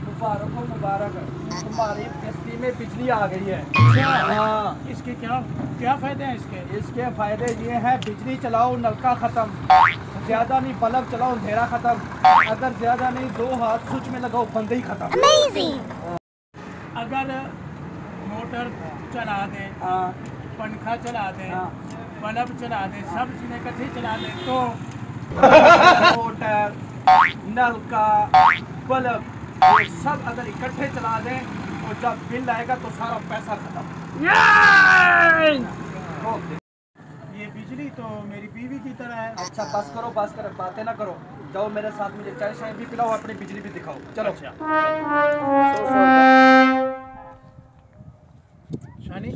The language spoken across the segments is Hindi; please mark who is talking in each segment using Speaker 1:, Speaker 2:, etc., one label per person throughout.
Speaker 1: मुबारक हो, मुबारक है, तुम्हारी बस्ती में बिजली आ गई है।
Speaker 2: हाँ, इसके क्या क्या फायदे हैं
Speaker 1: इसके फायदे ये हैं, बिजली चलाओ नलका खत्म, ज्यादा नहीं बल्ब चलाओ अंधेरा खत्म, अगर ज्यादा नहीं 2 हाथ स्विच में लगाओ बंदे ही खत्म।
Speaker 2: अगर मोटर चला दें, पंखा चला दें, बल्ब चला दें, सब चीजें इकट्ठी चला दें तो
Speaker 1: मोटर, नलका, बल्ब ये सब अगर इकट्ठे चला दें तो जब बिल आएगा तो सारा पैसा खत्म।
Speaker 2: ये बिजली तो मेरी बीवी की तरह है।
Speaker 1: अच्छा बस करो, बातें ना करो, जाओ मेरे साथ, मुझे चाय शाय भी पिलाओ, अपनी बिजली भी दिखाओ, चलो।
Speaker 2: शानी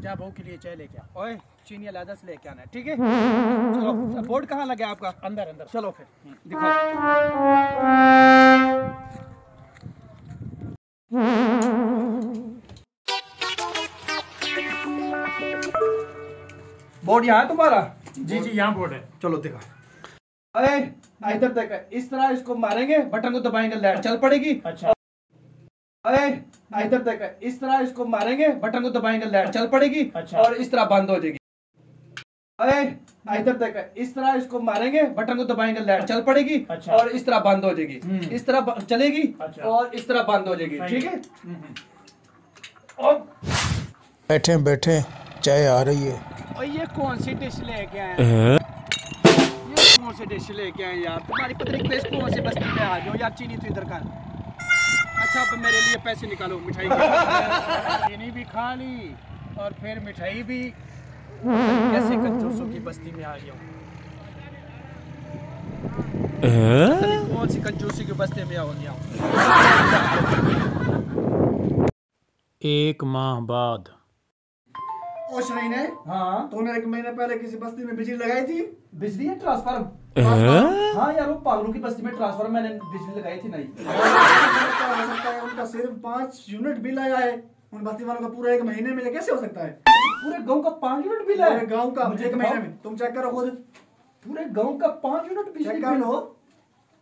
Speaker 2: जा बहू के लिए चाय लेके आ।
Speaker 1: ओए चीनी अलग से लेके आना है, ठीक है? चलो, बोर्ड कहाँ लगा आपका?
Speaker 2: अंदर अंदर।
Speaker 1: चलो फिर दिखाओ। बोर्ड यहाँ है तुम्हारा?
Speaker 2: जी जी यहाँ बोर्ड है।
Speaker 1: चलो दिखा। अरे इधर तक, इस तरह इसको मारेंगे, बटन को दबाएंगे, लाइट चल पड़ेगी।
Speaker 2: अच्छा।
Speaker 1: अरे इधर तक, इस तरह इसको मारेंगे, बटन को दबाएंगे, लाइट चल पड़ेगी।
Speaker 2: अच्छा।
Speaker 1: और इस तरह बंद हो जाएगी। अरे इधर तक, इस तरह इसको मारेंगे, बटन को दबाएंगे, लाइट चल पड़ेगी।
Speaker 2: अच्छा।
Speaker 1: और इस तरह बंद हो जाएगी, इस तरह चलेगी।
Speaker 2: अच्छा।
Speaker 1: और इस तरह बंद हो जाएगी, ठीक है?
Speaker 3: बैठे बैठे चाय आ रही है।
Speaker 1: और ये कौन सी डिश लेके आए हैं? ये कौन सी डिश लेके आए यार? तुम्हारी पत्नी प्लेस कौन सी बस्ती में आ गई हो यार? चीनी तो इधर का। अच्छा अब मेरे लिए पैसे निकालो मिठाई के।
Speaker 2: चीनी भी खा ली और फिर मिठाई भी।
Speaker 1: कैसे कंजूसों की बस्ती में आ गया हूँ? कौन सी कंजूसी की बस्ती में आ गया हूँ?
Speaker 2: 1 माह बाद।
Speaker 4: ओ शाहीन है,
Speaker 1: हाँ
Speaker 4: तूने 1 महीने पहले किसी बस्ती में बिजली लगाई थी?
Speaker 1: बिजली है, ट्रांसफार्म। हाँ यार वो पागलों की बस्ती में ट्रांसफार्म मैंने बिजली लगाई थी। नहीं
Speaker 4: क्या हो सकता है, उनका सिर्फ 5 यूनिट बिल आया है, उन बस्ती वालों का पूरा 1 महीने में कैसे हो सकता है?
Speaker 1: पूरे गांव का 5 यूनिट बिल है।
Speaker 4: पूरे गांव का
Speaker 1: मुझे
Speaker 4: 1 महीने में, तुम चेक करो खुद।
Speaker 1: पूरे गांव का 5 यूनिट बिजली
Speaker 4: चेक कर
Speaker 1: बिल।
Speaker 4: लो।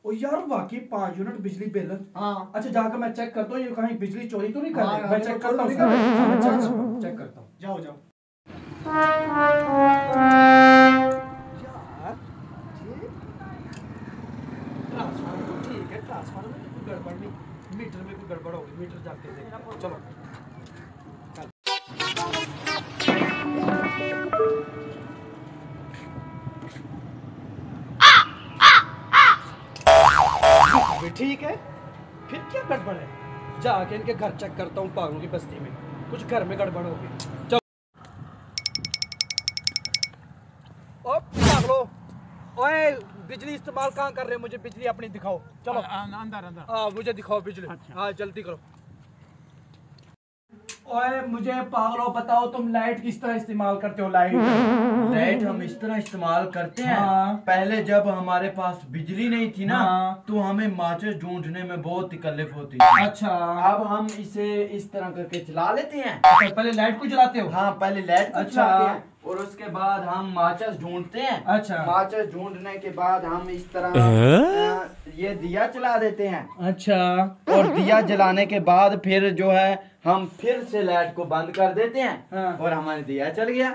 Speaker 1: ओ यार वाकई 5 यूनिट बिजली बिल।
Speaker 4: हाँ
Speaker 1: अच्छा जाकर मैं चेक करता हूँ, ये कहीं बिजली चोरी तो नहीं कर रही?
Speaker 4: हाँ,
Speaker 1: मैं चेक करता हूँ,
Speaker 4: चोरी नहीं कर रही।
Speaker 1: चेक करता हूँ।
Speaker 4: जाओ जाओ।
Speaker 1: ट्रांसफार्मर तो ठीक है, ट्रांसफार्मर में कोई गड़बड़ नहीं, मीटर में कोई गड़बड़ होगी, मीटर जाके देखो। चलो ठीक है, फिर क्या गड़बड़ है? जाके इनके घर चेक करता हूँ, पागलों की बस्ती में कुछ घर में गड़बड़ होगी। चलो ओ पागलो, ओए बिजली इस्तेमाल कहाँ कर रहे हो? मुझे बिजली अपनी दिखाओ। चलो
Speaker 2: अंदर अंदर।
Speaker 1: हाँ मुझे दिखाओ बिजली।
Speaker 2: अच्छा।
Speaker 1: हाँ जल्दी करो। ओए मुझे पागलो बताओ, तुम लाइट किस तरह इस्तेमाल करते हो?
Speaker 5: लाइट हम इस तरह इस्तेमाल करते हैं।
Speaker 1: हाँ।
Speaker 5: पहले जब हमारे पास बिजली नहीं थी ना,
Speaker 1: हाँ।
Speaker 5: तो हमें माचिस ढूंढने में बहुत तकलीफ होती थी।
Speaker 1: अच्छा
Speaker 5: अब हम इसे इस तरह करके चला लेते हैं।
Speaker 1: तो पहले लाइट को जलाते हो?
Speaker 5: हाँ पहले लाइट को
Speaker 1: अच्छा।
Speaker 5: चलाते हैं और उसके बाद हम माचिस ढूंढते हैं।
Speaker 1: अच्छा।
Speaker 5: माचिस ढूंढने के बाद हम इस तरह ये दिया जला देते हैं।
Speaker 1: अच्छा
Speaker 5: और दिया जलाने के बाद फिर जो है हम फिर से लाइट को बंद कर देते हैं।
Speaker 1: हाँ।
Speaker 5: और हमारा दिया चल गया।